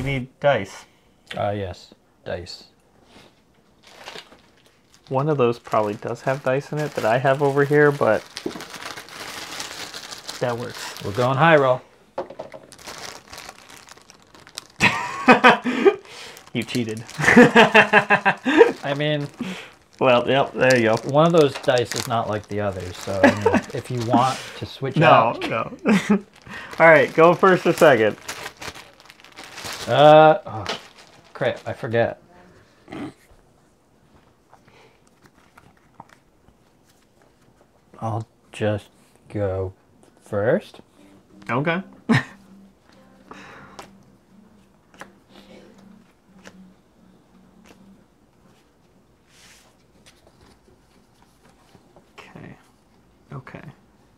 need dice. Yes, dice. One of those probably does have dice in it that I have over here, but that works. We're going high roll. You cheated. I mean... Well, yep, there you go. One of those dice is not like the others, so I mean, if you want to switch out... No. All right, go first or second. Oh, crap, I forget. I'll just go first. Okay.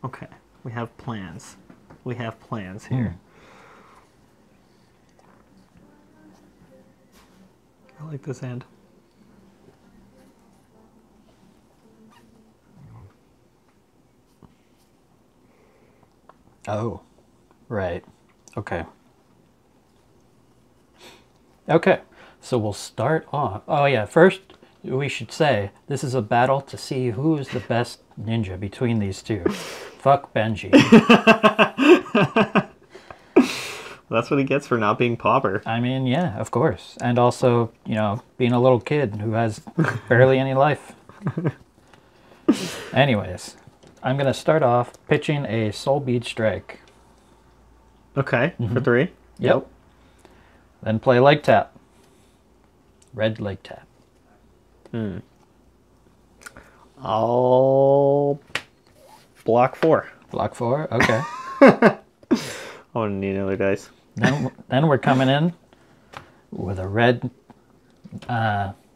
Okay. We have plans. We have plans here. I like this hand. Oh, right. Okay. Okay, so we'll start off. Oh yeah, first we should say this is a battle to see who's the best ninja between these two. Fuck Benji. That's what he gets for not being Pauper. I mean, yeah, of course. And also, you know, being a little kid who has barely any life. Anyways, I'm going to start off pitching a Soul Bead Strike. Okay, for 3. Yep. Then play Leg Tap. Red Leg Tap. I'll block 4. Block 4, okay. I want to need another dice. Then we're coming in with a red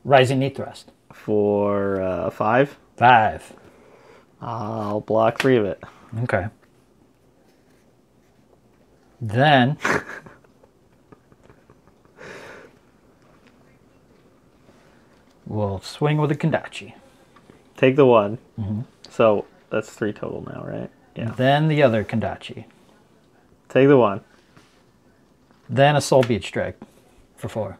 Rising Knee Thrust. For 5? 5. I'll block 3 of it. Okay. Then we'll swing with a Kendachi. Take the 1. So that's 3 total now, right? Yeah. Then the other Kendachi. Take the 1. Then a Soul Bead Strike for 4.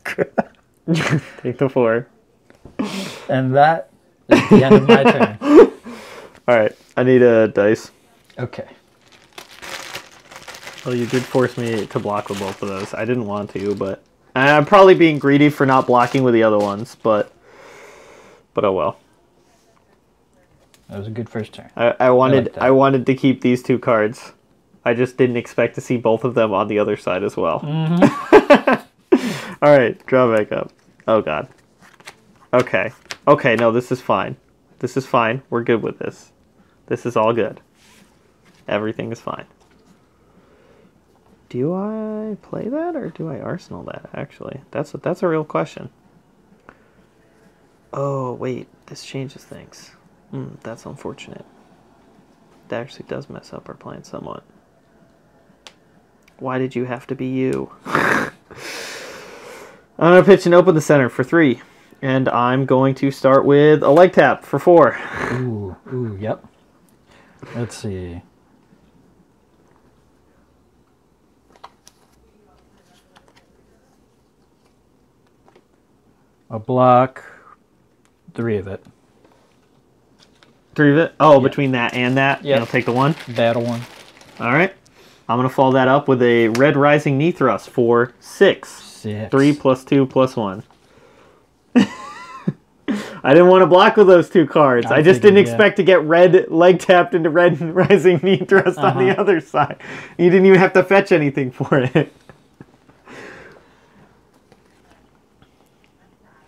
Take the 4. And that is the end of my turn. All right, I need a dice. Okay. Well, you did force me to block with both of those. I didn't want to, but I'm probably being greedy for not blocking with the other ones, but oh well. That was a good first turn. I wanted to keep these 2 cards. I just didn't expect to see both of them on the other side as well. All right, draw back up. Oh god. Okay. Okay, no, this is fine. This is fine. We're good with this. This is all good. Everything is fine. Do I play that or do I arsenal that, actually? That's a real question. Oh, wait. This changes things. That's unfortunate. That actually does mess up our plan somewhat. Why did you have to be you? I'm going to pitch and open the center for 3. And I'm going to start with a leg tap for 4. Ooh, yep. Let's see. I'll block 3 of it. 3 of it? Oh, between that and that? Yeah. I'll take the 1? Battle 1. All right. I'm going to follow that up with a red rising knee thrust for 6. 6. 3 plus 2 plus 1. I didn't want to block with those 2 cards. I just didn't expect to get red leg tapped into red rising knee thrust on the other side. You didn't even have to fetch anything for it.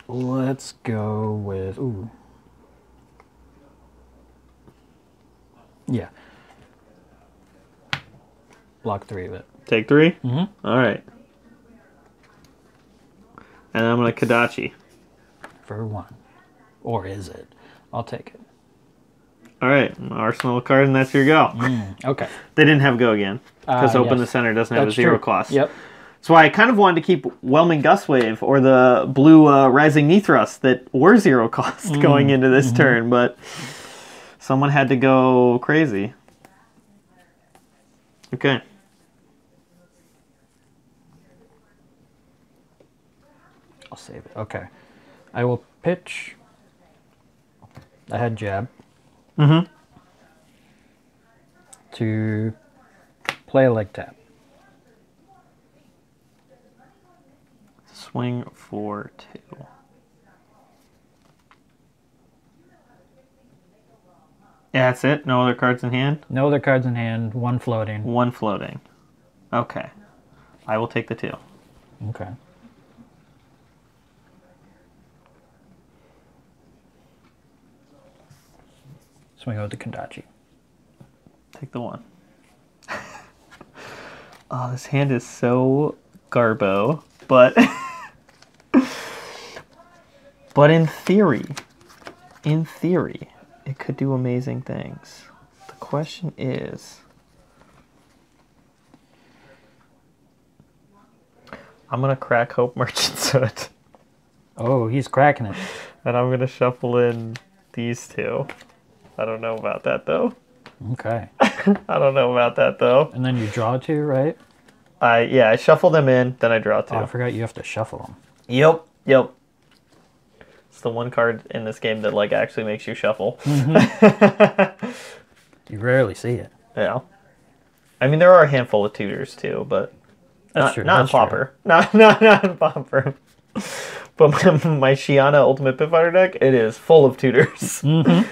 Let's go with... Ooh. Yeah. Block 3 of it. Take 3? All right. And I'm going to Kadachi. For 1. Or is it? I'll take it. All right. Arsenal card, and that's your go. Okay. They didn't have go again. Because Open yes. the Center doesn't have a 0 cost. Yep. So I kind of wanted to keep Whelming Gust Wave or the blue Rising Knee Thrust that were 0 cost going into this turn, but someone had to go crazy. Okay. we'll save it. Okay. I will pitch. I had jab. Mm-hmm. To play a leg tap. Swing for 2. Yeah, that's it? No other cards in hand? No other cards in hand, 1 floating. 1 floating. Okay. I will take the 2. Okay. Swing out the Kandachi. Take the 1. Oh, this hand is so garbo, but but in theory, it could do amazing things. The question is, I'm gonna crack Hope Merchant's Hood, Oh, he's cracking it. and I'm gonna shuffle in these 2. I don't know about that though. Okay. I don't know about that though. And then you draw 2, right? I shuffle them in, then I draw 2. Oh, I forgot you have to shuffle them. Yep. It's the one card in this game that like actually makes you shuffle. Mm-hmm. You rarely see it. Yeah. I mean, there are a handful of tutors too, but That's true. Not in That's true. Pauper. Not in Pauper. But my Shiana Ultimate Pitfighter deck, it is full of tutors. Mm-hmm.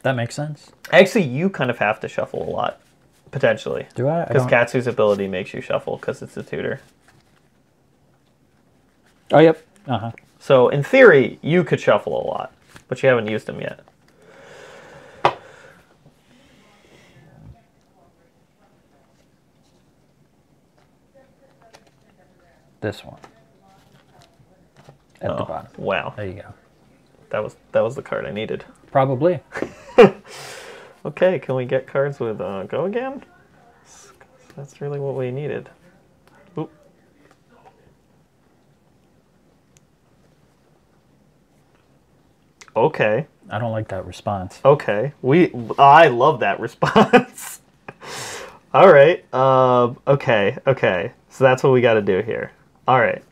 That makes sense. Actually, you kind of have to shuffle a lot, potentially. Do I? Because Katsu's ability makes you shuffle because it's a tutor. Oh, yep. Uh-huh. So, in theory, you could shuffle a lot, but you haven't used them yet. This one. At the bottom. Wow. There you go. That was the card I needed. Probably. Okay, can we get cards with Go Again? That's really what we needed. Oop. Okay. I don't like that response. Okay. I love that response. All right. Okay. So that's what we got to do here. All right.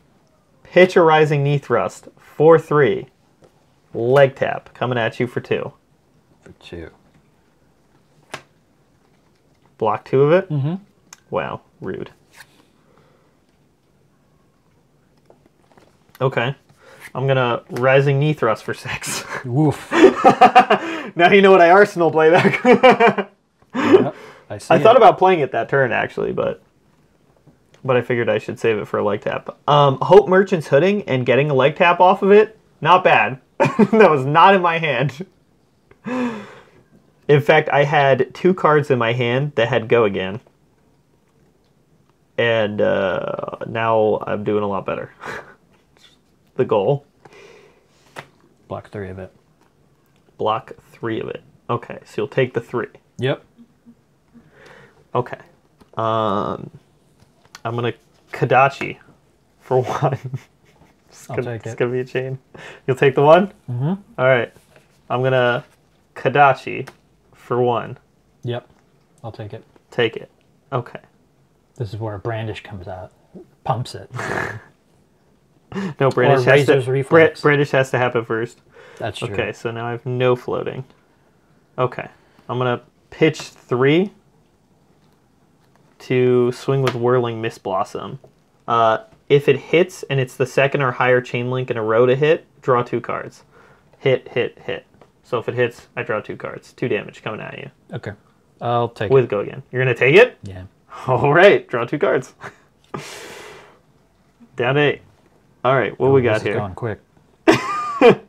Pitch a Rising Knee Thrust, 4/3. Leg tap, coming at you for 2. For 2. Block 2 of it? Mm-hmm. Wow, rude. Okay. I'm gonna Rising Knee Thrust for 6. Woof. Now you know what I Arsenal playback. Yep, I see I it. thought about playing it that turn actually, but I figured I should save it for a leg tap. Hope Merchant's Hooding and getting a leg tap off of it, not bad. That was not in my hand. In fact, I had 2 cards in my hand that had Go Again. And now I'm doing a lot better. The goal. Block 3 of it. Block 3 of it. Okay, so you'll take the 3. Yep. Okay. I'm gonna Kadachi for 1. I'll take it. It's gonna be a chain. You'll take the 1? Mm-hmm. All right. I'm gonna Kadachi for 1. Yep. I'll take it. Take it. Okay. This is where Brandish comes out. Pumps it. No, Brandish Or has to. Razor's Reflex. Brandish has to happen first. That's true. Okay, so now I have no floating. Okay. I'm gonna pitch 3 to swing with Whirling Mist Blossom. If it hits and it's the second or higher chain link in a row to hit, draw 2 cards. Hit. So if it hits, I draw 2 cards. 2 damage coming at you. Okay. I'll take With it. Go Again. You're going to take it? Yeah. All right. Draw 2 cards. Down to 8. All right. What we got This is here? going quick. I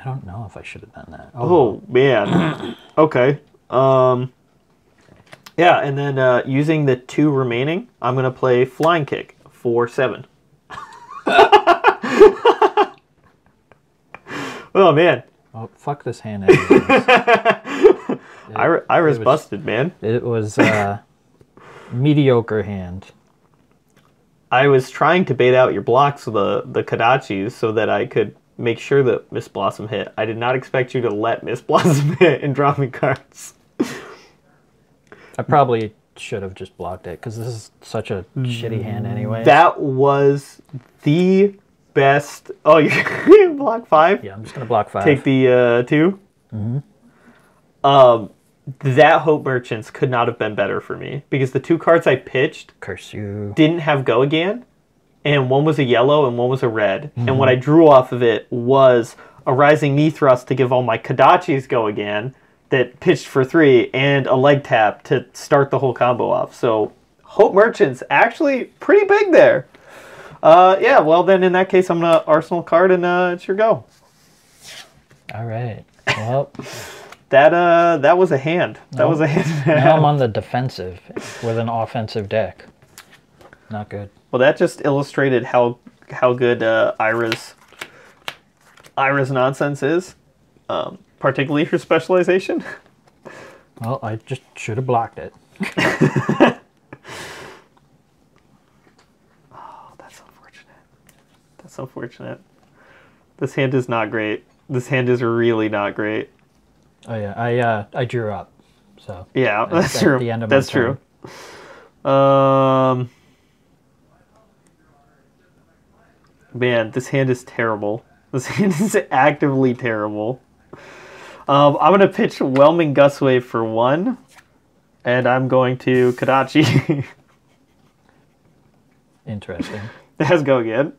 don't know if I should have done that. Oh, man. Okay. Yeah, and then using the 2 remaining, I'm going to play Flying Kick for 7. Oh, man. Oh, fuck this hand. anyways. Ira's was- busted, man. It was mediocre hand. I was trying to bait out your blocks with the Kadachis so that I could make sure that Miss Blossom hit. I did not expect you to let Miss Blossom hit and draw me cards. I probably should have just blocked it because this is such a shitty hand anyway. That was the best. Oh, you block 5? Yeah, I'm just going to block 5. Take the 2? Mm-hmm. That Hope Merchants could not have been better for me because the 2 cards I pitched Curse you. didn't have Go Again, and one was a yellow and one was a red. And what I drew off of it was a Rising Knee Thrust to give all my Kodachis Go Again that pitched for 3 and a leg tap to start the whole combo off. So Hope Merchants actually pretty big there. Yeah, well then in that case I'm going to Arsenal card and it's your go. All right. Well, that was a hand. That was a hand. Now I'm on the defensive with an offensive deck. Not good. Well, that just illustrated how good Ira's nonsense is, particularly her specialization. Well, I just should have blocked it. Oh, that's unfortunate. That's unfortunate. This hand is not great. This hand is really not great. Oh yeah, I drew up. So yeah, that's true. The end of that's true. Man, this hand is terrible. This hand is actively terrible. I'm going to pitch Whelming Gustwave for 1, and I'm going to Kodachi. Interesting. Let's go again.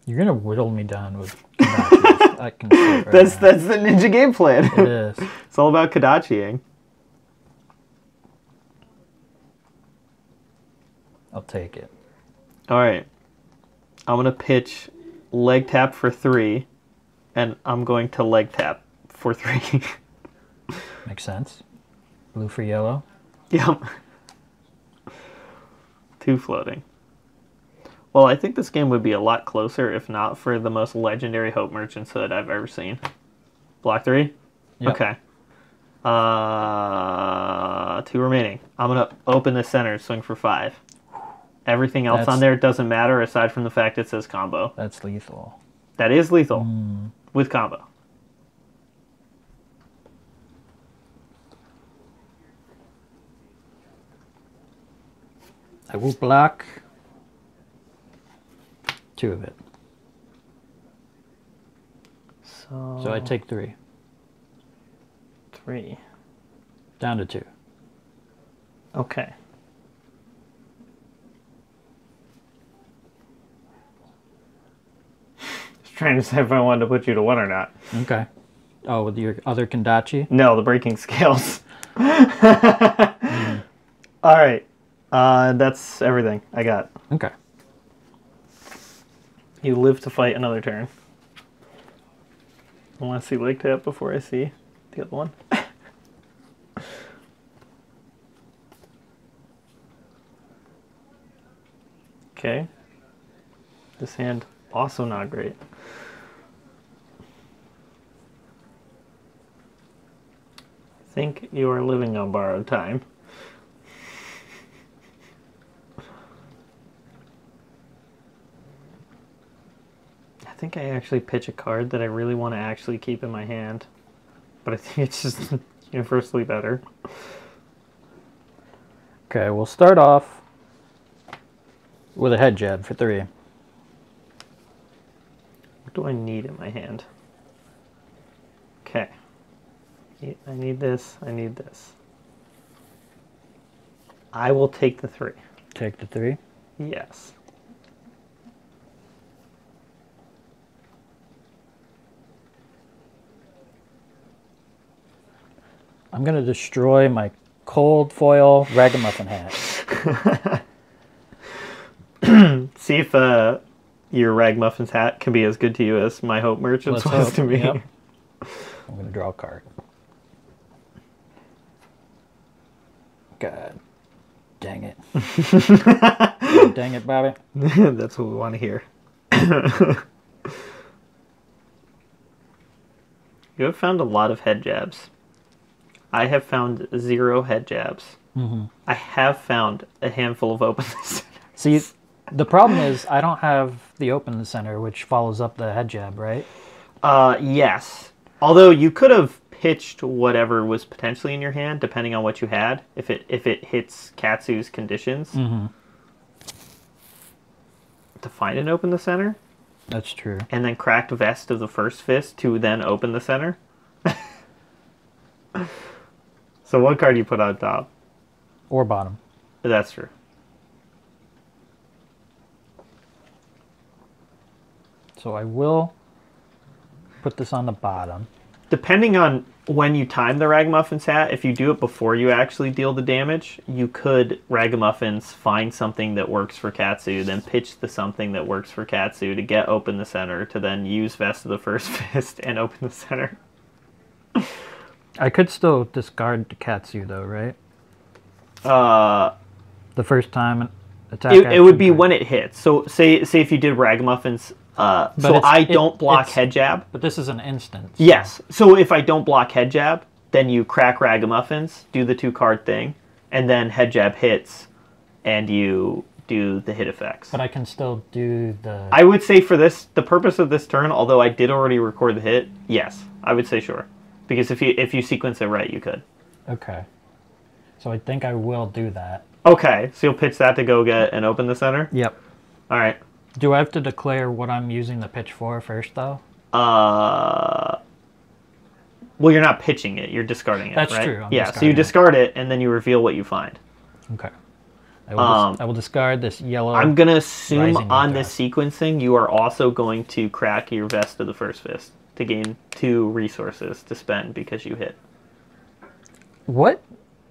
You're going to whittle me down with Kodachis. I can see it right that's now. the ninja game plan. It is. It's all about Kodachiing. I'll take it. All right. I'm going to pitch leg tap for 3, and I'm going to leg tap for 3. Makes sense. Blue for yellow. Yep. 2 floating. Well, I think this game would be a lot closer if not for the most legendary Hope Merchants hood I've ever seen. Block 3? Yep. Okay. 2 remaining. I'm going to open the center, swing for 5. Everything else on there doesn't matter aside from the fact it says combo. That's lethal. That is lethal with combo. I will block 2 of it. So I take 3. 3. Down to 2. Okay. Trying to decide if I wanted to put you to 1 or not. Okay. Oh, with your other Kondachi? No, the breaking scales. All right. That's everything I got. Okay. You live to fight another turn. I want to see leg tap before I see the other one. Okay. This hand also not great. I think you are living on borrowed time. I think I actually pitch a card that I really want to actually keep in my hand. But I think it's just universally better. Okay, we'll start off with a head jab for 3. What do I need in my hand? Okay. I need this. I need this. I will take the 3. Take the 3? Yes. I'm going to destroy my cold foil ragamuffin hat. See if your Ragmuffin's hat can be as good to you as my Hope Merchant's was to me. Yep. I'm going to draw a card. God dang it. God dang it, Bobby. That's what we want to hear. You have found a lot of head jabs. I have found 0 head jabs. I have found a handful of open centers. See, the problem is I don't have the open center, which follows up the head jab, right? Yes. Although you could have pitched whatever was potentially in your hand, depending on what you had, if it hits Katsu's conditions. Mm-hmm. To find and open the center. That's true. And then cracked vest of the first fist to then open the center. So what card do you put on top? Or bottom. That's true. So I will put this on the bottom. Depending on when you time the Ragamuffins hat, if you do it before you actually deal the damage, you could Ragamuffins find something that works for Katsu, then pitch the something that works for Katsu to get open the center, to then use Vest of the First Fist and open the center. I could still discard the Katsu though, right? The first time attack. It would be when it hits. So say if you did Ragamuffins. So I don't block head jab. But this is an instant. So. Yes. So if I don't block head jab, then you crack Ragamuffins, do the 2-card thing, and then head jab hits, and you do the hit effects. But I can still do the... I would say for the purpose of this turn, although I did already record the hit, yes, I would say sure. Because if you sequence it right, you could. Okay. So I think I will do that. Okay, so you'll pitch that to go get and open the center? Yep. All right. Do I have to declare what I'm using the pitch for first, though? Well, you're not pitching it. You're discarding it, That's right? true. Yeah, so you discard it, and then you reveal what you find. Okay. I will discard this yellow... I'm going to assume on this sequencing, you are also going to crack your Vest of the First Fist to gain 2 resources to spend because you hit. What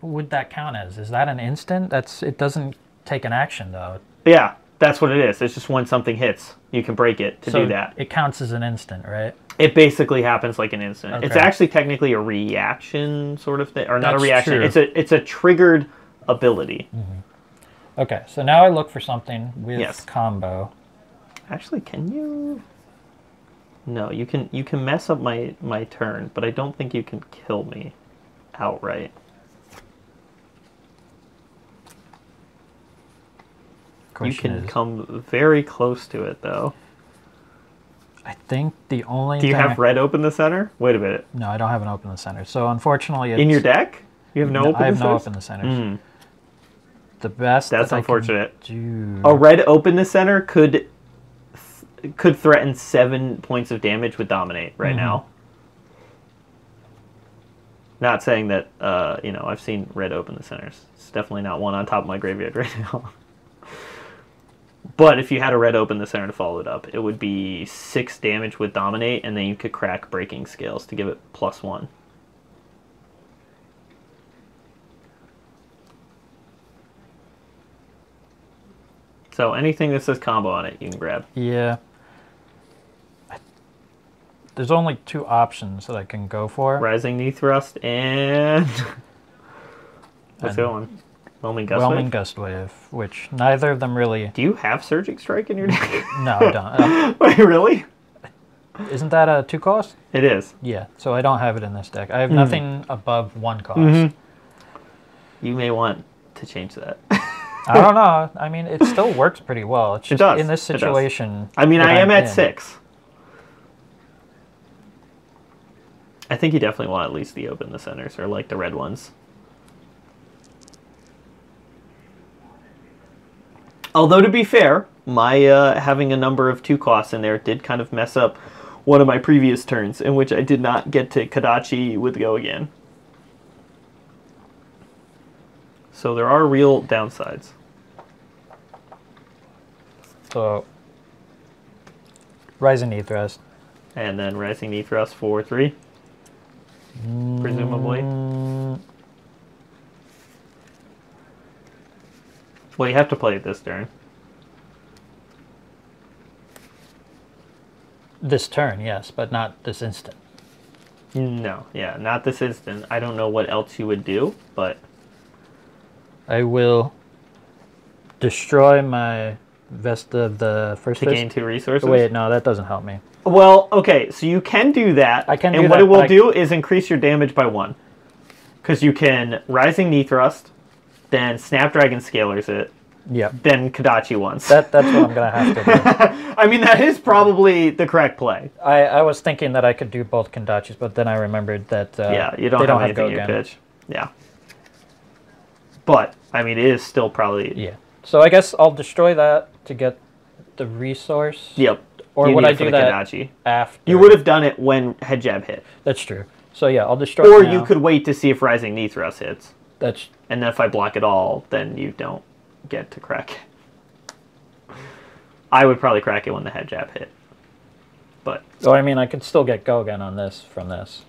would that count as? Is that an instant? It doesn't take an action, though. Yeah. That's what it is. It's just when something hits, you can break it to do that. It counts as an instant, right? It basically happens like an instant. Okay. It's actually technically a reaction sort of thing, or not a reaction. True. It's a triggered ability. Mm-hmm. Okay, so now I look for something with combo. Actually, can you? No, you can mess up my turn, but I don't think you can kill me outright. You can come very close to it, though. I think the only Do you have red open the center? Wait a minute. No, I don't have an open the center. So, unfortunately, it's... In your deck? You have no open the centers? I have no open the centers. The best That's unfortunate. A red open the center could threaten 7 points of damage with Dominate right now. Not saying that, I've seen red open the centers. It's definitely not one on top of my graveyard right now. But if you had a red open the center to follow it up, it would be 6 damage with Dominate, and then you could crack Breaking Scales to give it +1. So anything that says combo on it, you can grab. Yeah. There's only 2 options that I can go for. Rising Knee Thrust and... What's the other one? Whelming Gust Wave, which neither of them really... Do you have Surgic Strike in your deck? No, I don't. Wait, really? Isn't that a 2 cost? It is. Yeah, so I don't have it in this deck. I have nothing above 1 cost. You may want to change that. I don't know. I mean, it still works pretty well. It's just in this situation... I mean, I am at 6. I think you definitely want at least the open the centers, or like the red ones. Although, to be fair, my having a number of 2 costs in there did kind of mess up one of my previous turns, in which I did not get to Kadachi with Go Again. So there are real downsides. So, Rising Knee Thrust. And then Rising Knee Thrust for 3, presumably. Well, you have to play it this turn. This turn, yes, but not this instant. No, yeah, not this instant. I don't know what else you would do, but... I will destroy my Vest of the First Fist. To gain 2 resources? Wait, no, that doesn't help me. Well, okay, so you can do that. I can do and that. what it will do is increase your damage by 1. Because you can Rising Knee Thrust, then Snapdragon Scalers it, Yep. than Kodachi once. That's what I'm gonna have to do. I mean, that is probably the correct play. I was thinking that I could do both Kondachis, but then I remembered that You don't have anything you pitch. Yeah. But I mean, it is still probably. Yeah. So I guess I'll destroy that to get the resource. Yep. Or would I do that Kodachi. after? You would have done it when head jab hit. That's true. So yeah, I'll destroy. Or it now. you could wait to see if rising knee thrust hits. That's. And then if I block it all, then you don't get to crack it. I would probably crack it when the head jab hit. But. Oh, I mean, I could still get go again on this from this.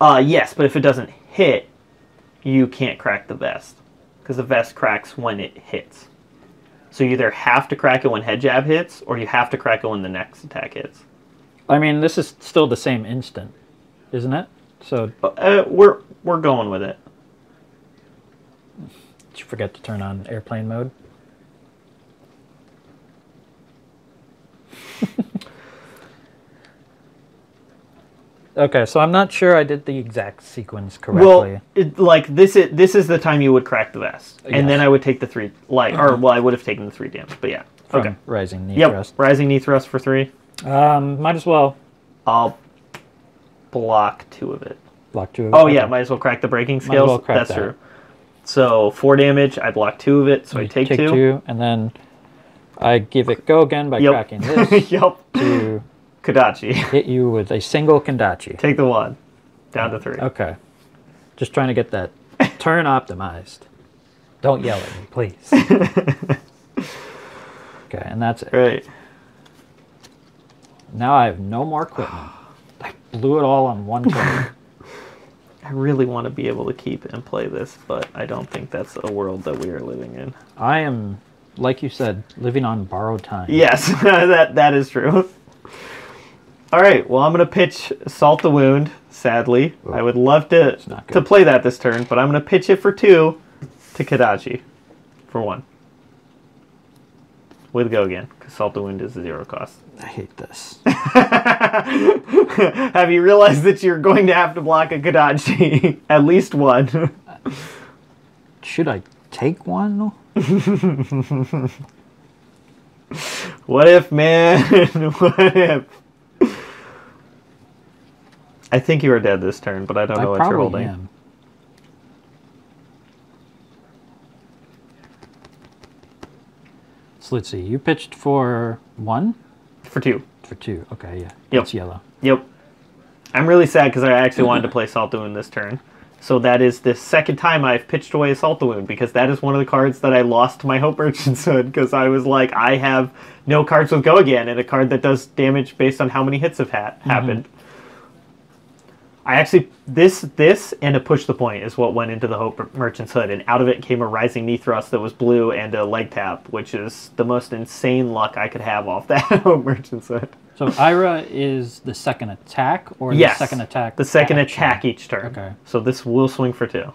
Yes, but if it doesn't hit, you can't crack the vest. Because the vest cracks when it hits. So you either have to crack it when head jab hits, or you have to crack it when the next attack hits. I mean, this is still the same instant, isn't it? So we're going with it. Did you forget to turn on airplane mode? Okay, so I'm not sure I did the exact sequence correctly. Well, this is the time you would crack the vest, Yes. and then I would take the 3, I would have taken the 3 damage, but yeah. From Okay. rising knee Yep. thrust. Rising knee thrust for 3. Might as well I'll block 2 of it. block 2. Oh yeah, might as well crack the breaking Might as skills. well crack That's that. true. So 4 damage. I block 2 of it, so I take 2. And then I give it go again by cracking this Yep. to Kodachi. hit you with a single Kondachi. Take the 1. Down to 3. Okay. Just trying to get that turn optimized. Don't yell at me, please. Okay, and that's it. Right. Now I have no more equipment. I blew it all on one turn. I really want to be able to keep and play this, but I don't think that's a world that we are living in. I am, like you said, living on borrowed time. Yes, that is true. All right, well, I'm going to pitch Salt the Wound, sadly. Ooh. I would love to play that this turn, but I'm going to pitch it for 2 to Kodachi for 1. With go again, because Salt the Wound is 0 cost. I hate this. Have you realized that you're going to have to block a Kodachi? At least 1. Should I take one? What if, man? What if? I think you are dead this turn, but I don't know what you're holding. Am. So let's see. You pitched for 1? For 2. For 2. Okay, yeah. Yep. It's yellow. Yep. I'm really sad because I actually wanted to play Salt the Wound this turn. So that is the second time I've pitched away Salt the Wound, because that is one of the cards that I lost to my Hope Merchant's Hood, because I was like, I have no cards with Go Again, and a card that does damage based on how many hits have happened. I actually, this and a Push the Point is what went into the Hope Merchant's Hood, and out of it came a Rising Knee Thrust that was blue and a leg tap, which is the most insane luck I could have off that Hope Merchant's Hood. So Ira is the second attack, or Yes, the second attack? the second action? attack each turn. Okay. So this will swing for 2.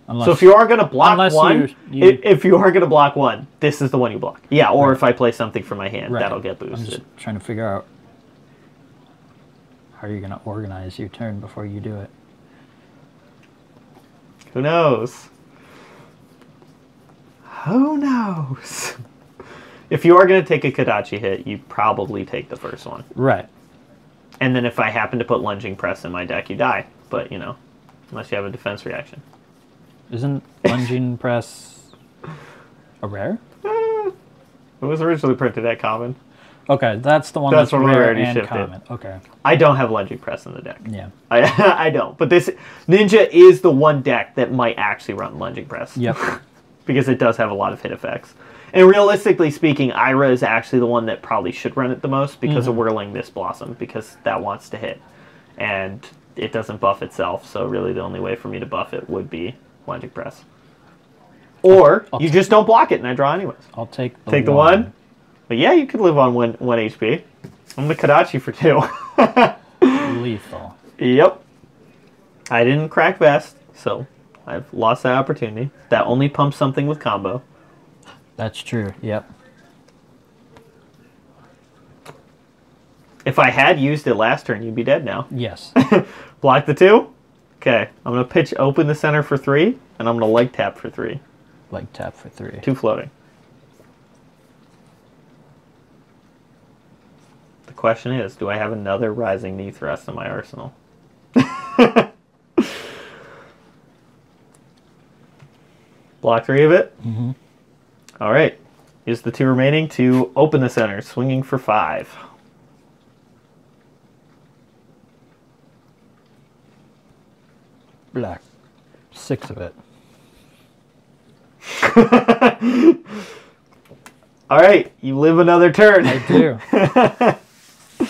Unless, So if you are going to block unless 1, you- if you are going to block 1, this is the one you block. Yeah, or if I play something from my hand, Right. that'll get I'm boosted. just trying to figure out how you're going to organize your turn before you do it. Who knows? Who knows? If you are going to take a Kodachi hit, you probably take the first one. Right. And then if I happen to put Lunging Press in my deck, you die. But, you know, unless you have a defense reaction. Isn't Lunging Press a rare? It was originally printed at common. Okay, that's the one That's that's when we rare already and shipped it. common. Okay. I don't have Lunging Press in the deck. Yeah. I don't. But this Ninja is the one deck that might actually run Lunging Press. Yep. Because it does have a lot of hit effects. And realistically speaking, Ira is actually the one that probably should run it the most because of Whirling Mist Blossom, because that wants to hit. And it doesn't buff itself, so really the only way for me to buff it would be Lunging Press. Or you just don't block it and I draw anyways. I'll take the Take the 1? But yeah, you could live on 1 HP. I'm the Kodachi for 2. Lethal. Yep. I didn't crack vest, so I've lost that opportunity. That only pumps something with combo. That's true. Yep. If I had used it last turn, you'd be dead now. Yes. Block the 2? Okay. I'm going to pitch open the center for 3, and I'm going to leg tap for 3. Leg tap for 3. 2 floating. question is, do I have another rising knee thrust in my arsenal? Block 3 of it? Mm-hmm. All right. Use the 2 remaining to open the center, swinging for 5. Black. 6 of it. All right, you live another turn. I do.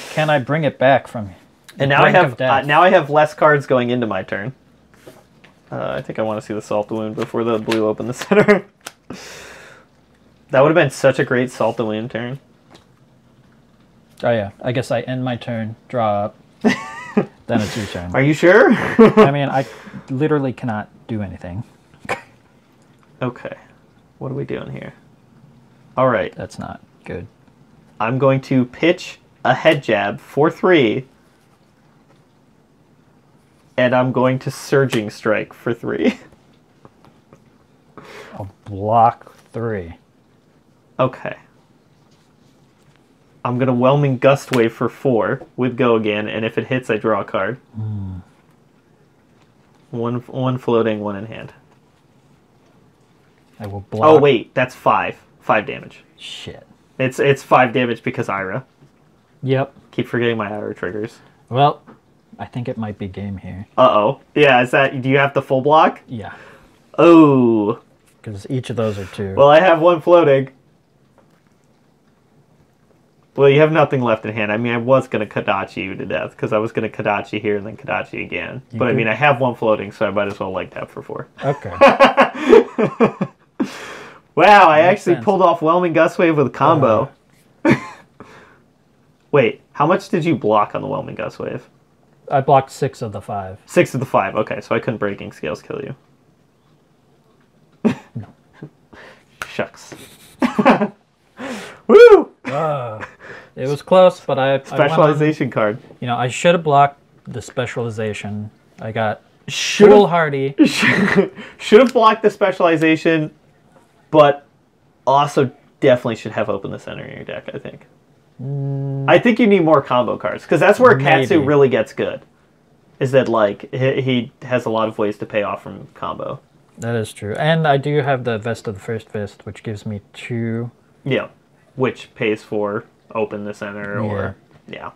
Can I bring it back from you? And now I have less cards going into my turn. I think I want to see the Salt the Wound before the blue open the center. That would have been such a great Salt the Wound turn. Oh yeah, I guess I end my turn, draw up, then it's your turn. Are you sure? I mean, I literally cannot do anything. Okay, what are we doing here? All right. That's not good. I'm going to pitch a head jab for 3. And I'm going to Surging Strike for 3. I'll block 3. Okay. I'm going to Whelming Gust Wave for 4 with Go again, and if it hits, I draw a card. One floating, 1 in hand. I will block. Oh, wait, that's 5. 5 damage. Shit. It's 5 damage because Ira. Yep. Keep forgetting my Ira triggers. Well, I think it might be game here. Uh-oh. Yeah, do you have the full block? Yeah. Oh. Because each of those are 2. Well, I have 1 floating. Well, you have nothing left in hand. I mean, I was going to Kodachi you to death, because I was going to Kodachi here and then Kodachi again. But I mean, I have 1 floating, so I might as well leg tap for 4. Okay. Wow, I actually pulled off Whelming Gust Wave with a combo. Wait, how much did you block on the Whelming Gust Wave? I blocked 6 of the 5. 6 of the 5, okay, so I couldn't Breaking Scales kill you. No. Shucks. Woo! It was close, but I Specialization card. You know, I should have blocked the specialization. I got foolhardy. Should have blocked the specialization, but also definitely should have opened the center in your deck, I think. I think you need more combo cards, because that's where Katsu really gets good. Is that, like, he has a lot of ways to pay off from combo. That is true. And I do have the Vest of the First Fist, which gives me 2. Yeah, which pays for open the center or... Yeah.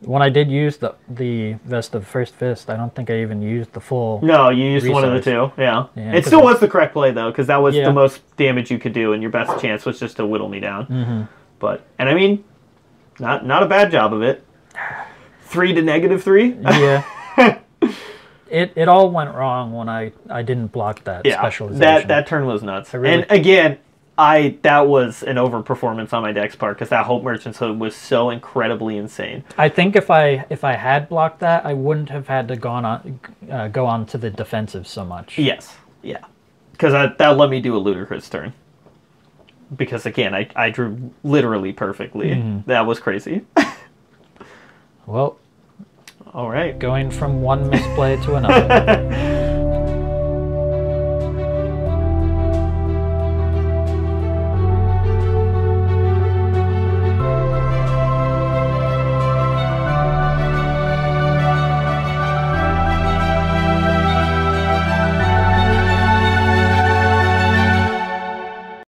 When I did use the Vest of the First Fist, I don't think I even used the full... No, you used one of the 2, yeah. It still was the correct play, though, because that was the most damage you could do, and your best chance was just to whittle me down. But, and I mean, not a bad job of it. 3 to -3? Yeah. It all went wrong when I didn't block that specialization. That turn was nuts. And again, that was an overperformance on my deck's part, because that Hope Merchant's Hood was so incredibly insane. I think if I had blocked that, I wouldn't have had to go on to the defensive so much. Yes, yeah, because that let me do a ludicrous turn. Because again, I drew literally perfectly. That was crazy. Well, all right, going from one misplay to another.